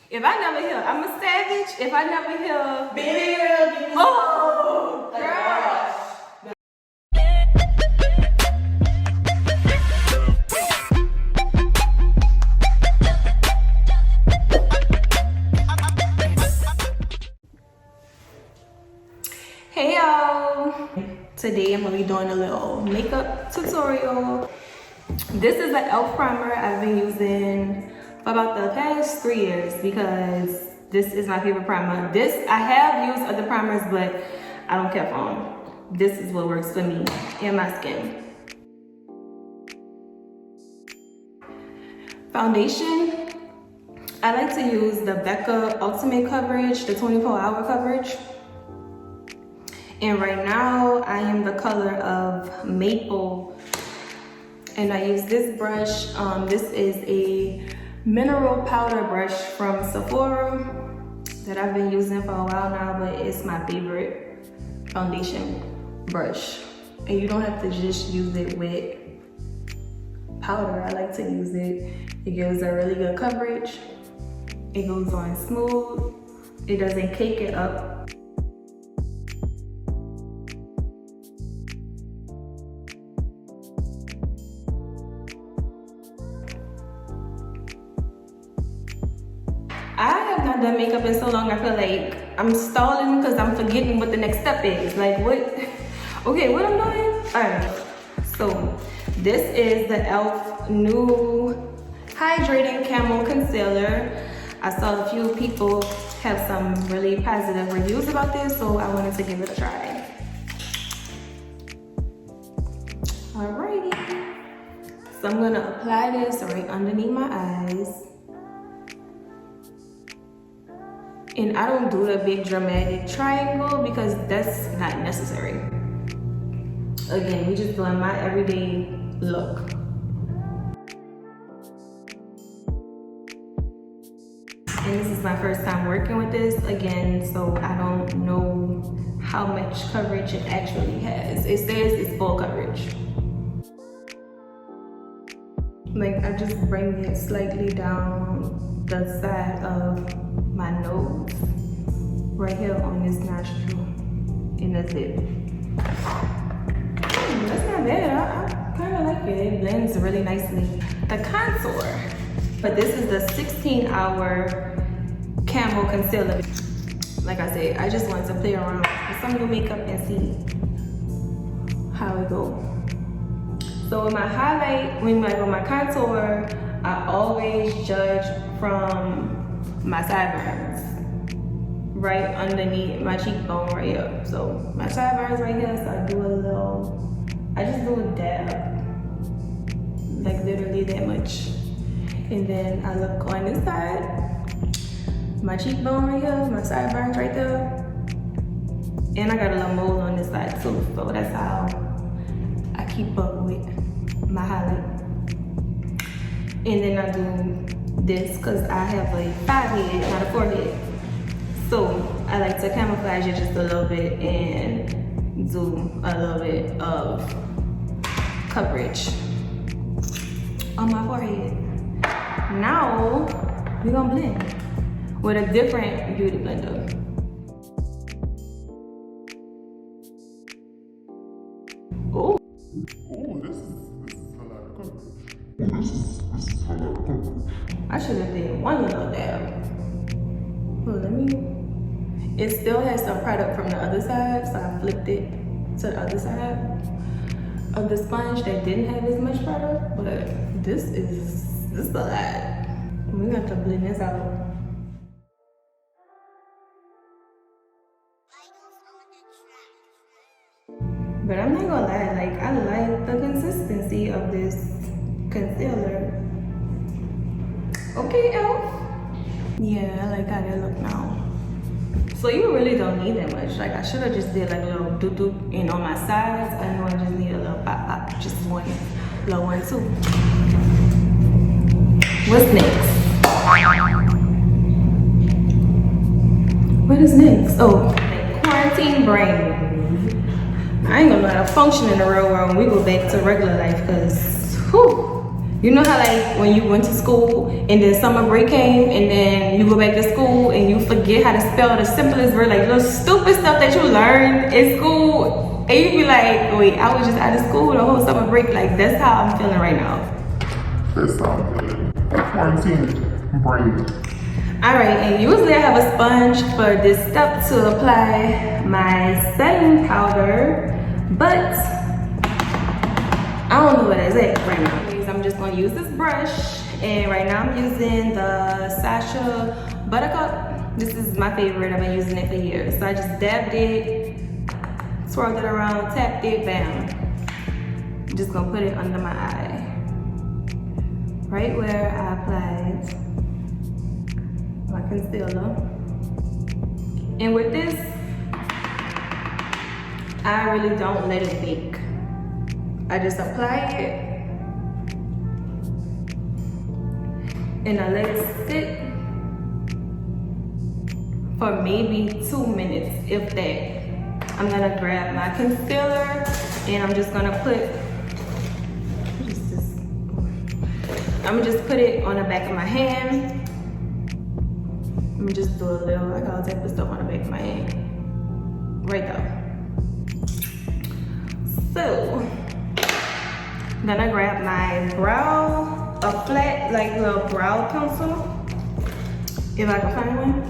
If I never hear, I'm a savage. If I never hear, Baby girl, give me oh, like, girl. Hey y'all. Today I'm gonna be doing a little makeup tutorial. This is the Elf primer I've been using for about the past 3 years because this is my favorite primer. I have used other primers, but I don't care for them. This is what works for me and my skin. Foundation, I like to use the Becca Ultimate Coverage, the 24-hour coverage. And right now I am the color of Maple. And I use this brush. This is a mineral powder brush from Sephora that I've been using for a while now, but it's my favorite foundation brush. And you don't have to just use it with powder. I like to use it. It gives a really good coverage. It goes on smooth. It doesn't cake it up. I have not done makeup in so long, I feel like I'm stalling because I'm forgetting what the next step is. Like what? Okay, what I'm doing? Alright, so this is the Elf new Hydrating Camo Concealer. I saw a few people have some really positive reviews about this, so I wanted to give it a try. Alrighty, so I'm gonna apply this right underneath my eyes. And I don't do the big dramatic triangle because that's not necessary. Again, we just doing my everyday look. And this is my first time working with this again, so I don't know how much coverage it actually has. It says it's full coverage. Like I just bring it slightly down the side of my nose, right here on this nostril, and that's it. That's not bad. I kind of like it. It blends really nicely. The contour, but this is the 16-hour Camo Concealer. Like I said, I just wanted to play around with some new makeup and see how it goes. So with my highlight, with my contour, I always judge from my sideburns, right underneath my cheekbone right here. So my sideburns right here, so I just do a dab, like literally that much. And then I look on this side, my cheekbone right here, my sideburns right there. And I got a little mole on this side too, so that's how I keep up with my highlight. And then I do this because I have a 5-head, not a 4-head. So I like to camouflage it just a little bit and do a little bit of coverage on my forehead. Now we're gonna blend with a different beauty blender. Oh, this is a lot of coverage. This is a lot of coverage. I should have did one little dab. Well, it still has some product from the other side, so I flipped it to the other side of the sponge that didn't have as much product, but this is a lot. We have to blend this out. But I'm not gonna lie, like I like the consistency of this concealer. Okay, Elf. Yeah, I like how they look now. So you really don't need that much. Like I should have just did like a little doo-doo, and on my sides, I know I just need a little pop, just one little one too. What's next? What is next? Oh, quarantine brain. I ain't gonna know how to function in the real world when we go back to regular life, cause whew, You know how like when you went to school and then summer break came and then you go back to school and you forget how to spell the simplest word, like little stupid stuff that you learned in school, and you be like, wait, I was just out of school the whole summer break. Like that's how I'm feeling right now. That sounds good. Quarantine brain. Alright, and usually I have a sponge for this step to apply my setting powder, but I don't know what that's at right now. I'm just gonna use this brush, and right now I'm using the Sacha Buttercup. This is my favorite. I've been using it for years. So I just dabbed it, swirled it around, tapped it, bam. I'm just gonna put it under my eye, right where I applied my concealer. And with this, I really don't let it bake. I just apply it and I let it sit for maybe 2 minutes, if that. I'm gonna grab my concealer and I'm just gonna put, I'm gonna just put it on the back of my hand. Let me just do a little, I got all type of stuff on the back of my hand. Right there. So, then I grab my brow, a flat, like little brow pencil, if I can find one.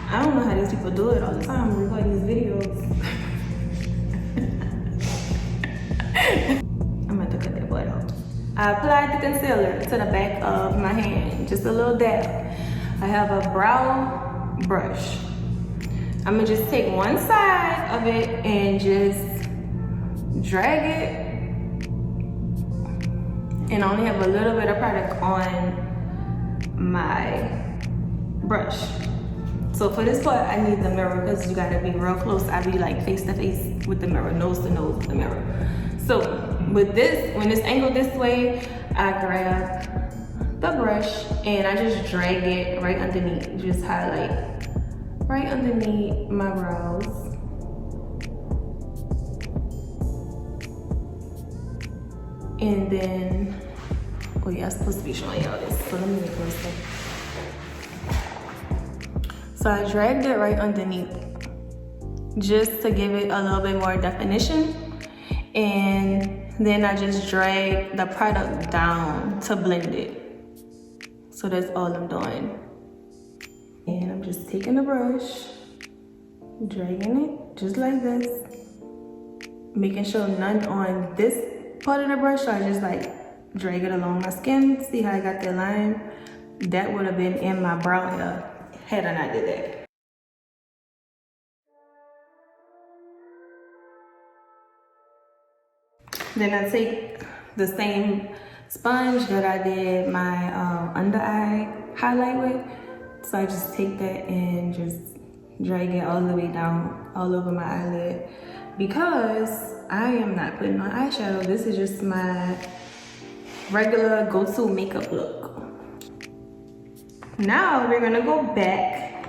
I don't know how these people do it all the time, record these videos. I'm about to cut that butt out. I applied the concealer to the back of my hand, just a little dab. I have a brow brush. I'm gonna just take one side of it and just drag it. And I only have a little bit of product on my brush. So for this part, I need the mirror because you gotta be real close. I be like face to face with the mirror, nose to nose with the mirror. So with this, when it's angled this way, I grab the brush and I just drag it right underneath, just highlight right underneath my brows. And then, oh yeah, I'm supposed to be showing y'all this, so let me make one step. So I dragged it right underneath just to give it a little bit more definition. And then I just drag the product down to blend it. So that's all I'm doing. And I'm just taking the brush, dragging it just like this, making sure none on this part of the brush. So I just like drag it along my skin. See how I got that line? That would have been in my brow hair had I not did that. Then I take the same sponge that I did my under eye highlight with. So I just take that and just drag it all the way down, all over my eyelid. Because I am not putting on eyeshadow. This is just my regular go-to makeup look. Now we're gonna go back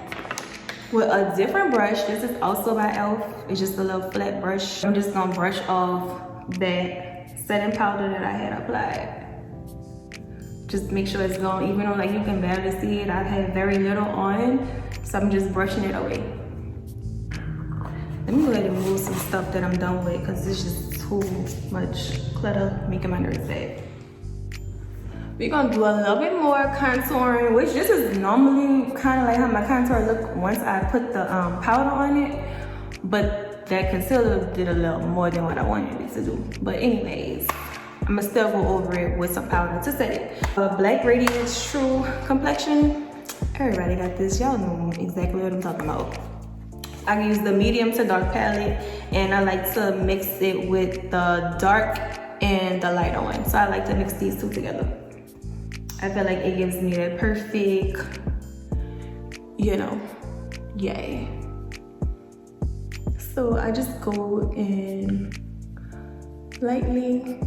with a different brush. This is also by Elf. It's just a little flat brush. I'm just gonna brush off that setting powder that I had applied. Just make sure it's gone, even though like you can barely see it. I had very little on, so I'm just brushing it away. Let me go ahead and move some stuff that I'm done with because it's just too much clutter, making my nerves bad. We're gonna do a little bit more contouring, which this is normally kind of like how my contour look once I put the powder on it, but that concealer did a little more than what I wanted it to do. But anyways, I'm gonna still go over it with some powder to set it. Black Radiance True Complexion. Everybody got this, y'all know exactly what I'm talking about. I use the medium to dark palette, and I like to mix it with the dark and the lighter one. So I like to mix these two together. I feel like it gives me that perfect, you know, yay. So I just go and lightly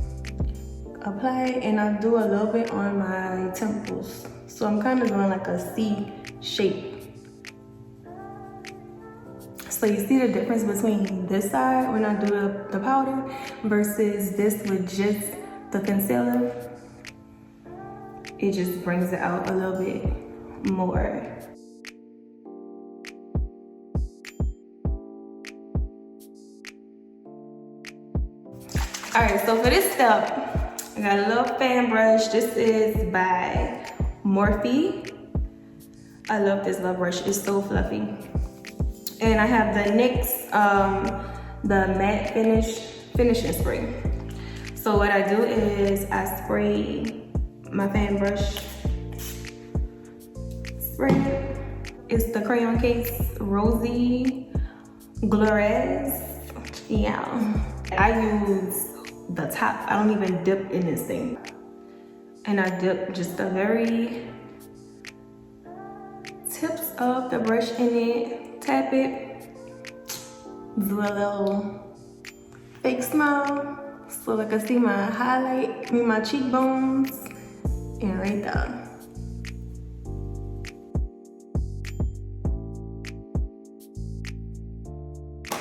apply it, and I do a little bit on my temples. So I'm kind of doing like a C shape. So you see the difference between this side when I do the powder versus this with just the concealer, it just brings it out a little bit more. All right, so for this step, I got a little fan brush. This is by Morphe. I love this little brush, it's so fluffy. And I have the NYX, the matte finishing spray. So what I do is I spray my fan brush, spray it. It's the Crayon case, Rosy Glores. Yeah, I use the top. I don't even dip in this thing. And I dip just the very tips of the brush in it, tap it, do a little fake smile so I can see my highlight, my cheekbones, and right there.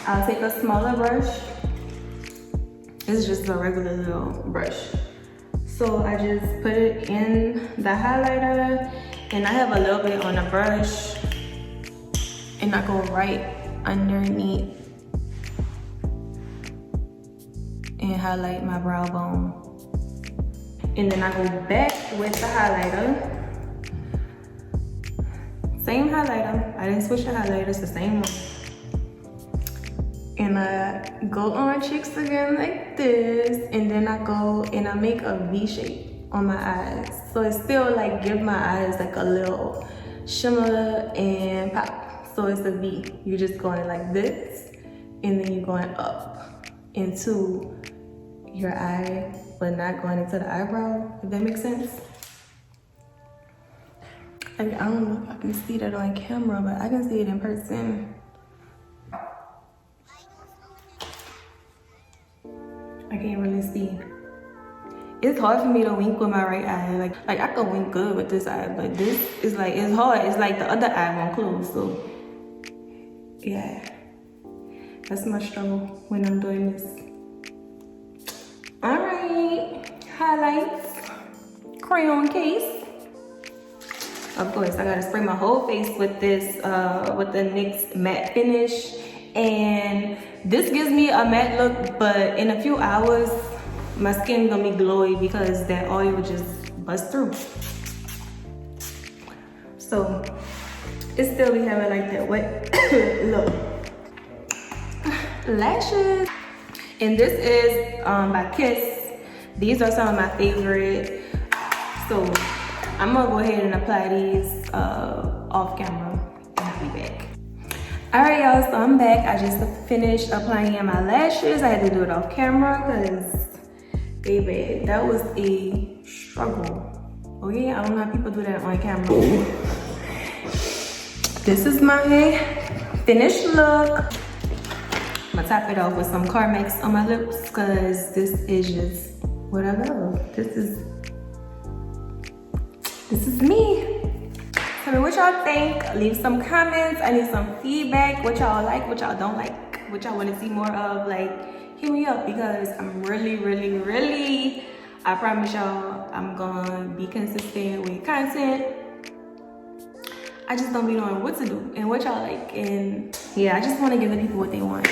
I'll take a smaller brush. This is just a regular little brush. So I just put it in the highlighter, and I have a little bit on the brush, and I go right underneath and highlight my brow bone. And then I go back with the highlighter. Same highlighter. I didn't switch the highlighter, it's the same one. And I go on cheeks again like this, and then I go and I make a V shape on my eyes. So it still like give my eyes like a little shimmer and pop. So it's a V. You're just going like this, and then you're going up into your eye, but not going into the eyebrow, if that makes sense. Like, I don't know if I can see that on camera, but I can see it in person. I can't really see. It's hard for me to wink with my right eye. Like I can wink good with this eye, but this is like, it's hard. It's like the other eye won't close, so yeah. That's my struggle when I'm doing this. All right, highlights, crayon case. Of course, I gotta spray my whole face with this, with the NYX matte finish. And this gives me a matte look, but in a few hours, my skin gonna be glowy because that oil just bust through. So it still be having like that wet look. Lashes. And this is by Kiss. These are some of my favorite. So I'm gonna go ahead and apply these off camera, and I'll be back. All right, y'all, so I'm back. I just finished applying my lashes. I had to do it off camera because, baby, that was a struggle. Oh yeah, I don't know how people do that on camera. This is my finished look. I'm gonna top it off with some Carmex on my lips because this is just what I love. This is me. Tell me what y'all think. Leave some comments. I need some feedback. What y'all like, what y'all don't like, what y'all want to see more of. Like, hit me up because I'm really, I promise y'all, I'm gonna be consistent with content. I just don't be knowing what to do and what y'all like. And yeah, I just want to give the people what they want.